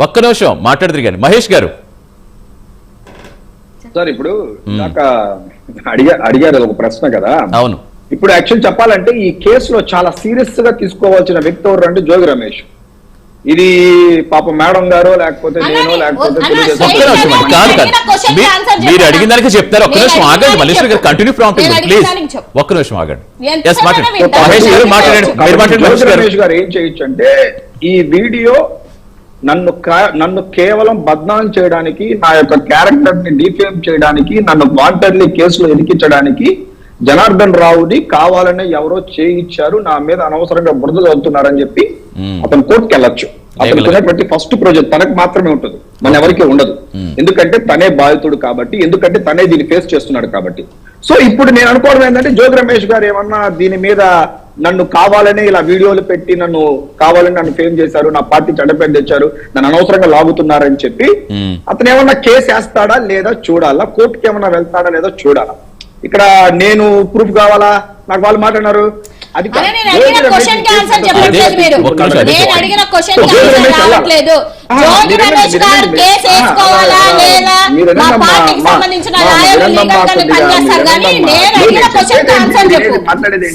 ఒక్క నిమిషం మాట్లాడుతురు కానీ మహేష్ గారు సార్ ఇప్పుడు అడిగారు ఒక ప్రశ్న కదా. అవును, ఇప్పుడు యాక్చువల్ చెప్పాలంటే ఈ కేసులో చాలా సీరియస్ గా తీసుకోవాల్సిన వ్యక్తి ఎవరు అంటే జోగి రమేష్. ఇది పాప మేడం గారు లేకపోతే నేను లేకపోతే మీరు అడిగిన దానికి చెప్తారు. ఒక్క నిమిషం ఆగండి మల్లేశ్వరి గారు, కంటిన్యూ ప్రాంప్ట్ ప్లీజ్. ఒక్క నిమిషం ఆగండి. జోగి రమేష్ గారు ఏం చేయొచ్చు అంటే ఈ వీడియో నన్ను కేవలం బద్నాం చేయడానికి, నా యొక్క క్యారెక్టర్ ని డిఫేమ్ చేయడానికి, నన్ను వాంటెడ్లీ కేసులో ఇరికించడానికి జనార్దన్ రావుని కావాలనే ఎవరో చేయించారు, నా మీద అనవసరంగా బురద చదువుతున్నారని చెప్పి అతను కోర్టుకి వెళ్ళొచ్చు. అతనుకున్నటువంటి ఫస్ట్ ప్రాజెక్ట్ తనకు మాత్రమే ఉంటుంది, మన ఎవరికి ఉండదు. ఎందుకంటే తనే బాధితుడు కాబట్టి, ఎందుకంటే తనే దీన్ని ఫేస్ చేస్తున్నాడు కాబట్టి. సో ఇప్పుడు నేను అనుకోవడం ఏంటంటే జోగి రమేష్ గారు ఏమన్నా దీని మీద నన్ను కావాలనే ఇలా వీడియోలు పెట్టి నన్ను కావాలని నన్ను ఫేమ్ చేశారు, నా పార్టీ చెడ్డపేరు తెచ్చారు, నన్ను అనవసరంగా లాగుతున్నారని చెప్పి అతను ఏమన్నా కేసు వేస్తాడా లేదా చూడాలా, కోర్టుకి ఏమన్నా వెళ్తాడా లేదా చూడాలా. ఇక్కడ నేను ప్రూఫ్ కావాలా, నాకు వాళ్ళు మాట్లాడినారు అది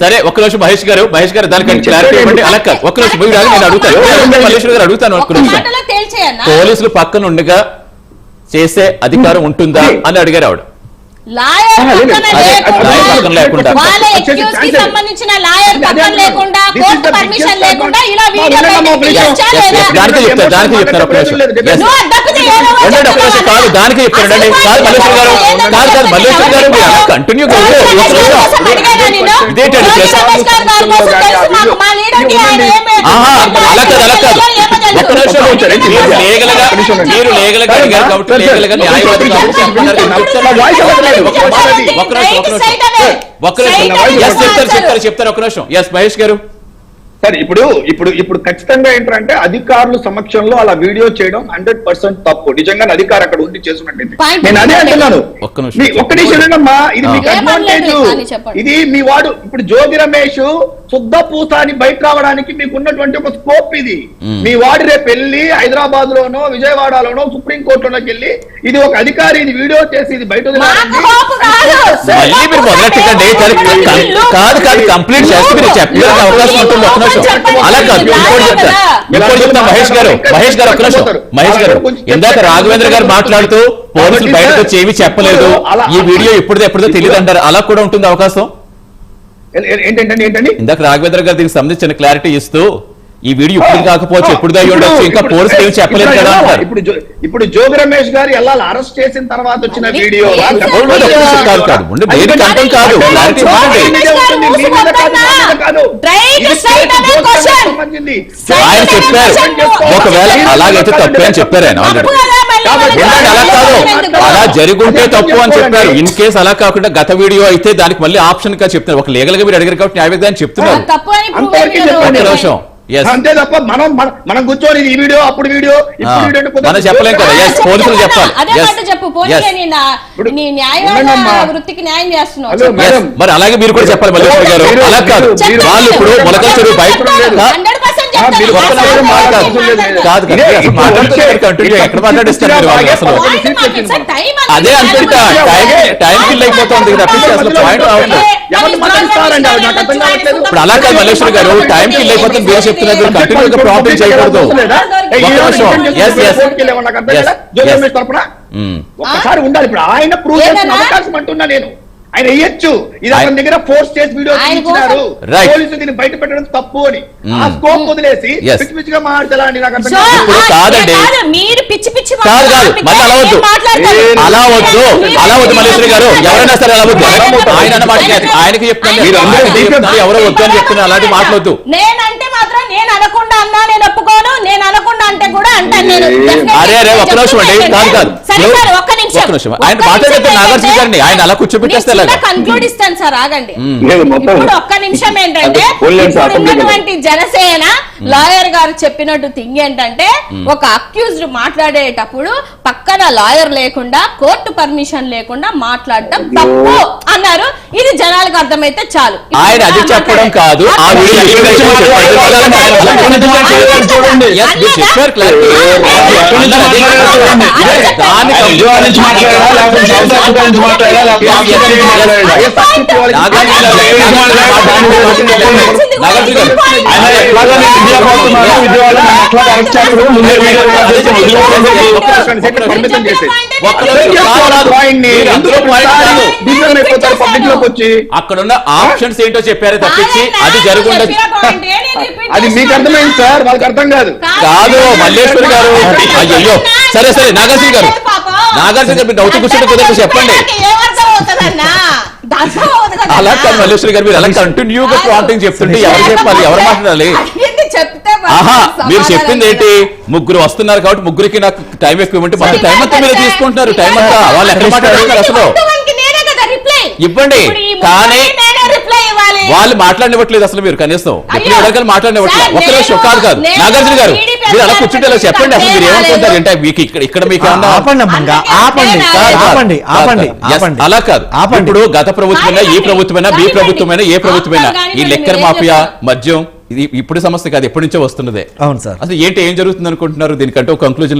సరే. ఒక్క నిమిషం మహేష్ గారు దానికి క్లారిటీ ఇవ్వండి. అలా కాదు, ఒక్క నిమిషం నేను అడుగుతాను, మల్లేశ్వరి గారు అడుగుతాను. ఒక్క నిమిషం, పోలీసులు పక్కన ఉండగా చేసే అధికారం ఉంటుందా అని అడిగారు ఆవిడ. సంబంధించిన లాయర్ పక్కన లేకుండా, కోర్టు పర్మిషన్ లేకుండా ఇలా వీడియో దానికి చెప్తారు. దానికి చెప్తారండి. కాదు మల్లేశ్వరి గారు కంటిన్యూ అలా కాదు. మీరు లీగల్ గా అడిగారు కాబట్టి లీగల్ గా న్యాయవాది చెప్తారు. ఒక నిమిషం. ఎస్ మహేష్ గారు. సరే, ఇప్పుడు ఖచ్చితంగా ఏంటంటే అధికారుల సమక్షంలో అలా వీడియో చేయడం 100% తప్పు. నిజంగా అధికారు అక్కడ ఉండి చేసినట్టయితే నేను అదే అంటున్నాను. ఒక్క నిమిషమేనమ్మా, ఇది మీకు అడ్వాంటేజ్. ఇది మీ వాడు ఇప్పుడు జోగి రమేష్ శుద్ధ పూసాని బయట రావడానికి మీకు ఉన్నటువంటి ఒక స్కోప్ ఇది. మీ వాడు రేపు వెళ్ళి హైదరాబాద్ లోనో విజయవాడలోనో సుప్రీం కోర్టులోకి వెళ్ళి ఇది ఒక అధికారి ఇది వీడియో చేసి ఇది బయట కంప్లీట్ చేస్తే అవకాశం ఉంటుంది. అలా కాదు, చెప్తా మహేష్ గారు ఒక్క నిమిషం. మహేష్ గారు, ఇందాక రాఘవేంద్ర గారు మాట్లాడుతూ పోలీసులు బయటకు వచ్చి ఏమీ చెప్పలేదు, ఈ వీడియో ఎప్పుడుదో తెలియదు అంటారు. అలా కూడా ఉంటుంది అవకాశం. ఏంటంటే ఇందాక రాఘవేంద్ర గారు దీనికి సంబంధించిన క్లారిటీ ఇస్తూ ఈ వీడియో ఇప్పుడు కాకపోవచ్చు, ఎప్పుడు దాగి ఉండొచ్చు, ఇంకా పోలీసులు ఏమి చెప్పలేదు కదా అంటారు. ఇప్పుడు జోగి రమేష్ గారు ఎలా అరెస్ట్ చేసిన తర్వాత వచ్చిన వీడియో ఆయన చెప్పారు. ఒకవేళ అలాగైతే తప్పు అని చెప్పారు ఆయన ఆల్రెడీ. అలా కాదు, అలా జరుగుంటే తప్పు అని చెప్పారు. ఇన్ కేసు అలా కాకుండా గత వీడియో అయితే దానికి మళ్ళీ ఆప్షన్ గా చెప్తున్నారు. ఒక లీగల్ గా మీరు అడిగారు కాబట్టి న్యాయవేదాన్ని చెప్తున్నారు. అంతే తప్ప మనం కూర్చొని ఈ వీడియో అప్పుడు వీడియో మనం చెప్పలేం కదా. పోలీసులు చెప్పాలి. మరి అలాగే మీరు కూడా చెప్పాలి మల్లేశ్వరి గారు. అలా కాదు, వాళ్ళు ఇప్పుడు మొలకల చెరువు బయట ఎక్కడ మాట్లాడిస్తారు అసలు. అదే అనుకుంటా టైం ఫిల్ అయిపోతుంది తప్పించి అసలు పాయింట్ రావట్లేదు. ఇప్పుడు అలా కాదు మల్లేశ్వరి గారు, టైం ఫిల్ అయిపోతుంది మీరు చెప్తున్నారు, కంటిన్యూగా ప్రాబ్లం చేయకూడదు. ఒక్కసారి ఉండాలి. ఇప్పుడు ఆయన ప్రూవ్ చేసిన అవకాశం అంటున్నా నేను. ఆయన వేయచ్చు, ఇది అతని దగ్గర ఫోర్స్ చేసి వీడియో తీయించినారు, పోలీసులు దీన్ని బయట పెట్టడం తప్పు అని. ఆ స్కోప్ వదిలేసి పిచ్చి పిచ్చిగా మాట్లాడాలని నాకు అర్థం కాదండి. అలా వద్దు మల్లేశ్వరి గారు. ఎవరైనా సరే అలా వద్దు. ఆయన అన్నమాట ఆయనకి చెప్తాను, ఎవరో వద్దు అని చెప్తున్నా. అలాంటి మాట్లాడద్దు. నేనంటే మాత్రం నేను అనకుండా అన్నా, నేను ఒప్పుకోను. నేను అనకుండా అంటే కూడా అంటాను. అరే ఒక్క నిమిషం అండి. కాదు ఒక్క నిమిషం. ఆయన మాట్లాడితే నాగార్జున గారిని ఆయన అలా కూర్చోబెట్టేస్తే కన్క్లూడ్ ఇస్తాను సార్, ఆగండి. ఇప్పుడు ఒక్క నిమిషం ఏంటంటే ఉన్నటువంటి జనసేన లాయర్ గారు చెప్పినట్టు థింగ్ ఏంటంటే ఒక అక్యూజ్డ్ మాట్లాడేటప్పుడు పక్కన లాయర్ లేకుండా కోర్టు పర్మిషన్ లేకుండా మాట్లాడటం తప్పు అన్నారు. ఇది జనాలకు అర్థమైతే చాలు. ఆయన అది చెప్పడం కాదు, ఆ వీడియో చూడండి. చెప్పారు క్లారిటీ. అక్కడున్న ఆప్షన్స్ ఏంటో చెప్పారు తప్పించి అది జరుగుండదు. అది మీకు అర్థమైంది సార్, వాళ్ళకి అర్థం కాదు. కాదు మల్లేశ్వరి గారు, అయ్యో సరే సరే నాగార్జున గారు, నాగార్జున గారు నవ్వుతూ కూర్చుంటే కుదరదు చెప్పండి. అలా కాదు మల్లేశ్వరి గారు, మీరు అలా కంటిన్యూగా ప్రాంప్టింగ్ చెప్తుంటే ఎవరు చెప్పాలి, ఎవరు మాట్లాడాలి? ఆహా, మీరు చెప్పింది ఏంటి, ముగ్గురు వస్తున్నారు కాబట్టి ముగ్గురికి నాకు టైం ఎక్కువ ఇవ్వండి, మొత్తం టైం అంతా మీరు తీసుకుంటున్నారు. టైం అంతా వాళ్ళు ఎక్కడ మాట్లాడుతున్నారు అసలు ఇవ్వండి, కానీ వాళ్ళు మాట్లాడినట్లేదు అసలు. మీరు కనీసం ఎప్పుడు ఎవరికైనా మాట్లాడినట్లేదు. ఒక్క నిమిషం, కాదు కాదు నాగార్జున గారు, మీరు అలా కూర్చుంటే అలా చెప్పండి అసలు మీరు ఏమనుకుంటారు అంటే మీకు ఇక్కడ మీకు అలా కాదు. ఇప్పుడు గత ప్రభుత్వమైనా ఈ ప్రభుత్వమైనా బి ప్రభుత్వమైనా ఏ ప్రభుత్వమైనా ఈ లెక్కర్ మాఫియా మద్యం ఇది ఇప్పుడు సమస్య కాదు, ఎప్పటి నుంచో వస్తున్నదే. అవును సార్. అసలు ఏంటి ఏం జరుగుతుంది అనుకుంటున్నారు? దీనికంటే ఒక కంక్లూజన్ లేదు.